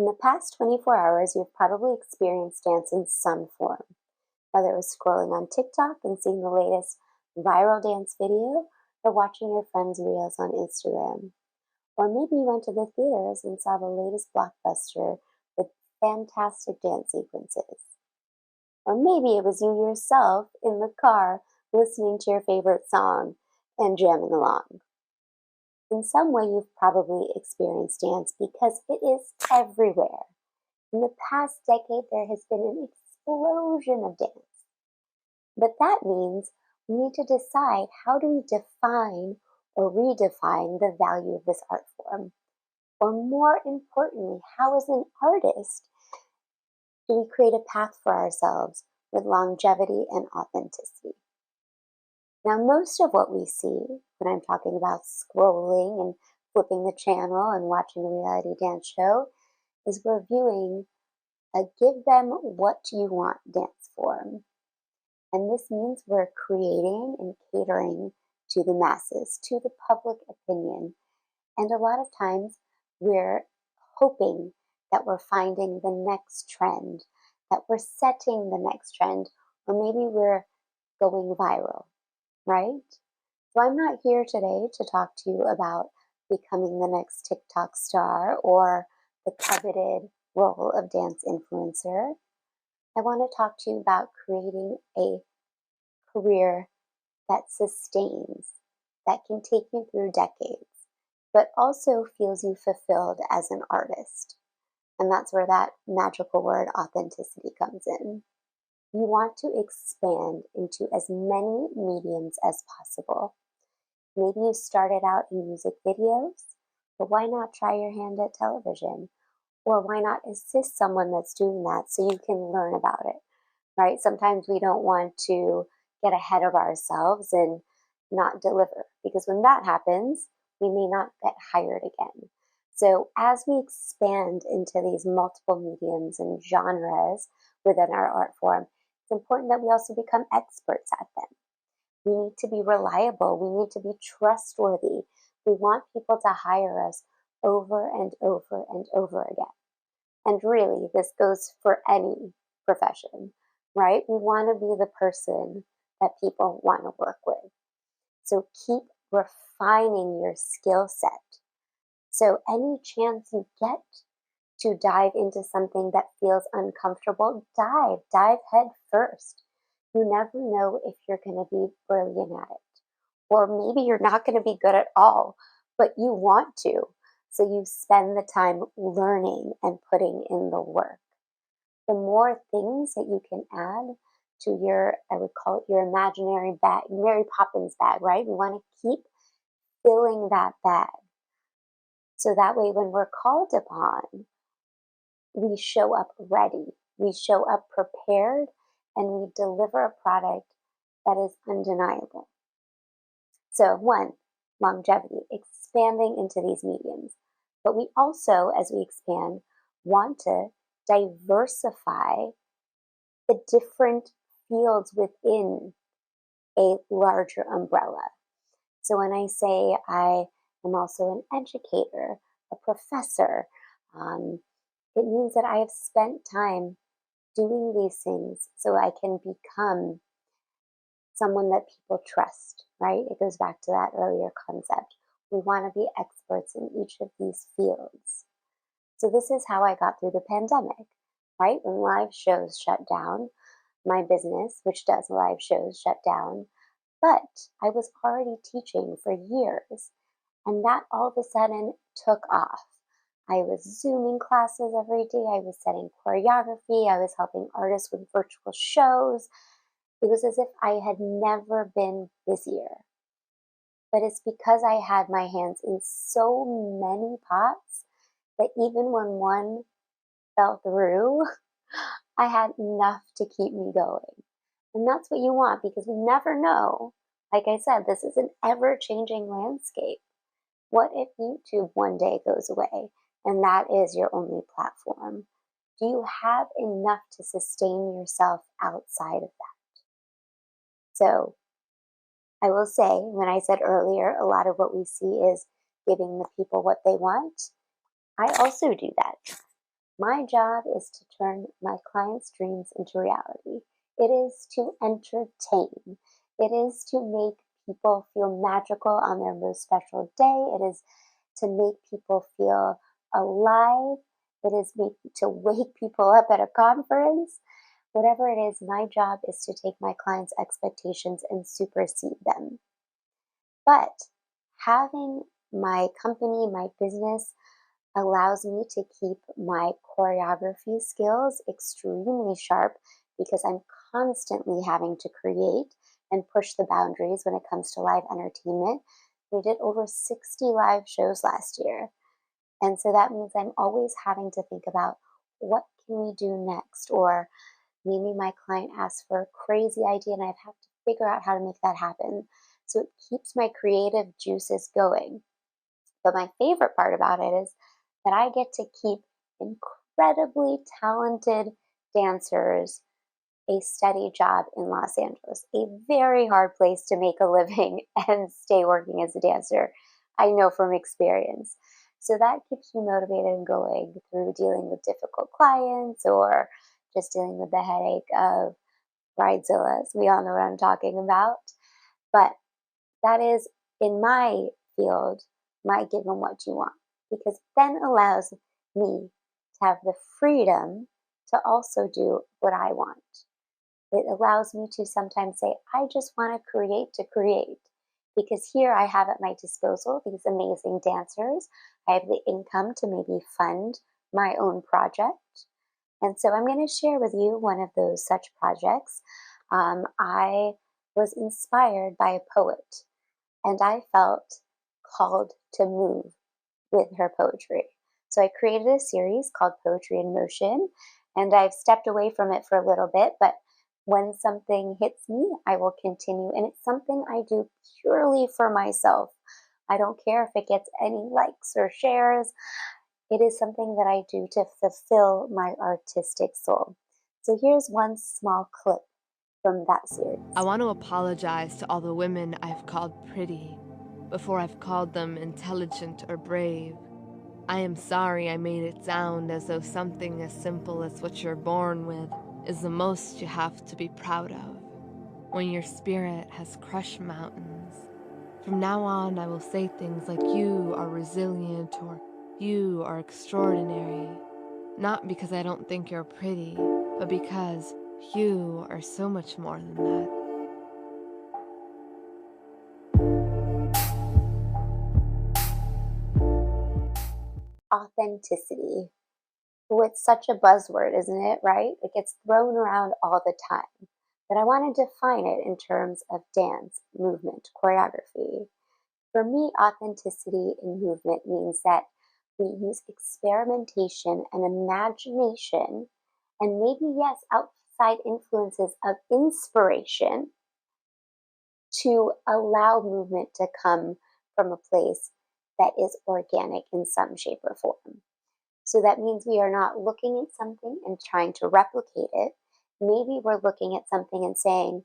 In the past 24 hours, you've probably experienced dance in some form, whether it was scrolling on TikTok and seeing the latest viral dance video, or watching your friends' reels on Instagram. Or maybe you went to the theaters and saw the latest blockbuster with fantastic dance sequences. Or maybe it was you yourself in the car listening to your favorite song and jamming along. In some way, you've probably experienced dance because it is everywhere. In the past decade, there has been an explosion of dance. But that means we need to decide, how do we define or redefine the value of this art form? Or more importantly, how as an artist do we create a path for ourselves with longevity and authenticity? Now, most of what we see when I'm talking about scrolling and flipping the channel and watching a reality dance show is we're viewing a give them what you want dance form. And this means we're creating and catering to the masses, to the public opinion. And a lot of times we're hoping that we're finding the next trend, that we're setting the next trend, or maybe we're going viral, right? So I'm not here today to talk to you about becoming the next TikTok star or the coveted role of dance influencer. I want to talk to you about creating a career that sustains, that can take you through decades, but also feels you fulfilled as an artist. And that's where that magical word authenticity comes in. You want to expand into as many mediums as possible. Maybe you started out in music videos, but why not try your hand at television? Or why not assist someone that's doing that so you can learn about it, right? Sometimes we don't want to get ahead of ourselves and not deliver, because when that happens, we may not get hired again. So as we expand into these multiple mediums and genres within our art form, it's important that we also become experts at them. We need to be reliable. We need to be trustworthy. We want people to hire us over and over and over again. And really, this goes for any profession, right? We want to be the person that people want to work with. So keep refining your skill set. So any chance you get to dive into something that feels uncomfortable, dive head first. You never know if you're going to be brilliant at it. Or maybe you're not going to be good at all, but you want to. So you spend the time learning and putting in the work. The more things that you can add to your, I would call it your imaginary bag, Mary Poppins bag, right? We want to keep filling that bag. So that way, when we're called upon, we show up ready, we show up prepared, and we deliver a product that is undeniable. So one, longevity, expanding into these mediums. But we also, as we expand, want to diversify the different fields within a larger umbrella. So when I say I am also an educator, a professor, it means that I have spent time doing these things so I can become someone that people trust, right? It goes back to that earlier concept. We want to be experts in each of these fields. So this is how I got through the pandemic, right? When live shows shut down, my business, which does live shows, shut down. But I was already teaching for years, and that all of a sudden took off. I was Zooming classes every day. I was setting choreography. I was helping artists with virtual shows. It was as if I had never been busier. But it's because I had my hands in so many pots that even when one fell through, I had enough to keep me going. And that's what you want, because we never know. Like I said, this is an ever-changing landscape. What if YouTube one day goes away and that is your only platform? Do you have enough to sustain yourself outside of that? So I will say, when I said earlier, a lot of what we see is giving the people what they want. I also do that. My job is to turn my clients' dreams into reality. It is to entertain. It is to make people feel magical on their most special day. It is to make people feel alive. It is to wake people up at a conference. Whatever it is, my job is to take my clients' expectations and supersede them. But having my company, my business, allows me to keep my choreography skills extremely sharp because I'm constantly having to create and push the boundaries when it comes to live entertainment. We did over 60 live shows last year. And so that means I'm always having to think about what can we do next? Or maybe my client asks for a crazy idea and I have to figure out how to make that happen. So it keeps my creative juices going. But my favorite part about it is that I get to keep incredibly talented dancers a steady job in Los Angeles, a very hard place to make a living and stay working as a dancer. I know from experience. So that keeps me motivated and going through dealing with difficult clients or just dealing with the headache of bridezillas. We all know what I'm talking about. But that is, in my field, my give them what you want, because then allows me to have the freedom to also do what I want. It allows me to sometimes say, I just want to create, because here I have at my disposal these amazing dancers. I have the income to maybe fund my own project. And so I'm going to share with you one of those such projects. I was inspired by a poet and I felt called to move with her poetry. So I created a series called Poetry in Motion, and I've stepped away from it for a little bit, but when something hits me, I will continue. And it's something I do purely for myself. I don't care if it gets any likes or shares. It is something that I do to fulfill my artistic soul. So here's one small clip from that I series. want to apologize to all the women I've called pretty before I've called them intelligent or brave. I am sorry I made it sound as though something as simple as what you're born with is the most you have to be proud of, when your spirit has crushed mountains. From now on, I will say things like you are resilient or you are extraordinary, not because I don't think you're pretty, but because you are so much more than that. Authenticity. Oh, it's such a buzzword, isn't it, right? It gets thrown around all the time. But I want to define it in terms of dance, movement, choreography. For me, authenticity in movement means that we use experimentation and imagination, and maybe, yes, outside influences of inspiration to allow movement to come from a place that is organic in some shape or form. So that means we are not looking at something and trying to replicate it. Maybe we're looking at something and saying,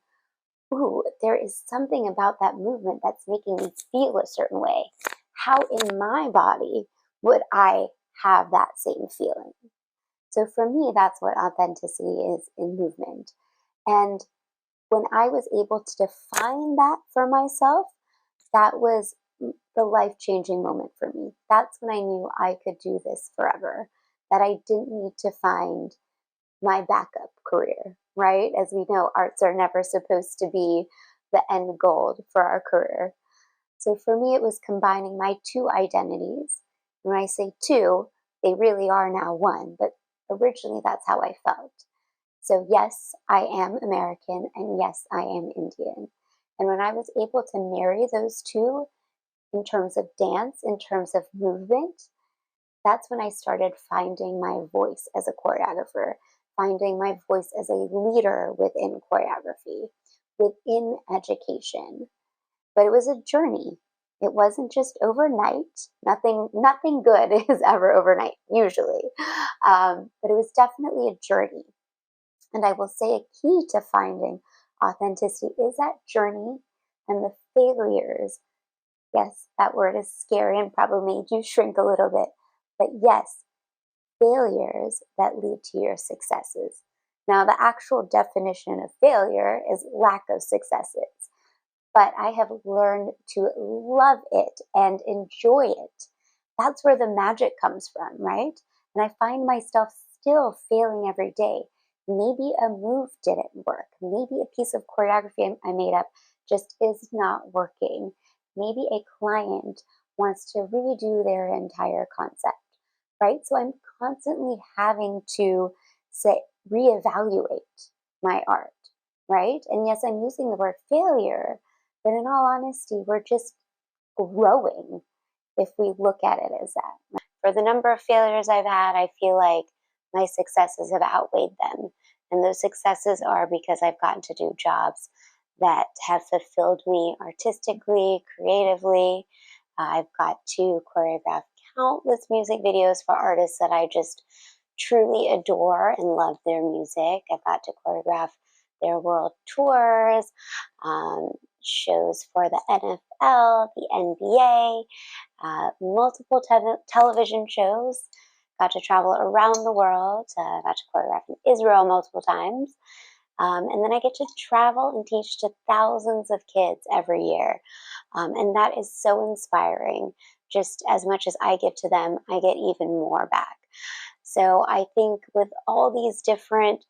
ooh, there is something about that movement that's making me feel a certain way. How in my body would I have that same feeling? So for me, that's what authenticity is in movement. And when I was able to define that for myself, that was the life changing moment for me. That's when I knew I could do this forever, that I didn't need to find my backup career, right? As we know, arts are never supposed to be the end goal for our career. So for me, it was combining my two identities. When I say two, they really are now one, but originally that's how I felt. So, yes, I am American, and yes, I am Indian. And when I was able to marry those two in terms of dance, in terms of movement, that's when I started finding my voice as a choreographer, finding my voice as a leader within choreography, within education. But it was a journey. It wasn't just overnight. Nothing good is ever overnight, usually. But it was definitely a journey. And I will say a key to finding authenticity is that journey and the failures. Yes, that word is scary and probably made you shrink a little bit. But yes, failures that lead to your successes. Now, the actual definition of failure is lack of successes, but I have learned to love it and enjoy it. That's where the magic comes from, right? And I find myself still failing every day. Maybe a move didn't work. Maybe a piece of choreography I made up just is not working. Maybe a client wants to redo their entire concept, right? So I'm constantly having to say, reevaluate my art, right? And yes, I'm using the word failure, but in all honesty, we're just growing if we look at it as that. For the number of failures I've had, I feel like my successes have outweighed them. And those successes are because I've gotten to do jobs that have fulfilled me artistically, creatively. I've got to choreograph countless music videos for artists that I just truly adore and love their music. I've got to choreograph their world tours, um, shows for the NFL, the NBA, multiple television shows. Got to travel around the world. Got to choreograph in Israel multiple times. And then I get to travel and teach to thousands of kids every year. And that is so inspiring. Just as much as I give to them, I get even more back. So I think with all these different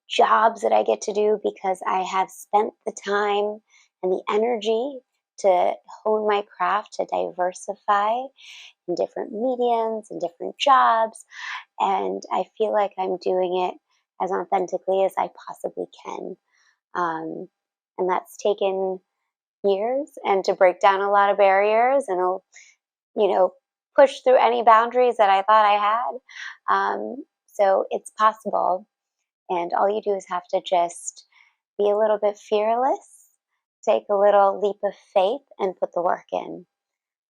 jobs that I get to do because I have spent the time and the energy to hone my craft, to diversify in different mediums and different jobs. And I feel like I'm doing it as authentically as I possibly can. And that's taken years and to break down a lot of barriers and, you know, push through any boundaries that I thought I had. So it's possible. And all you do is have to just be a little bit fearless, take a little leap of faith, and put the work in.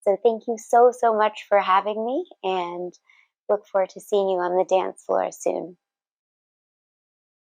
So thank you so, so much for having me, and look forward to seeing you on the dance floor soon.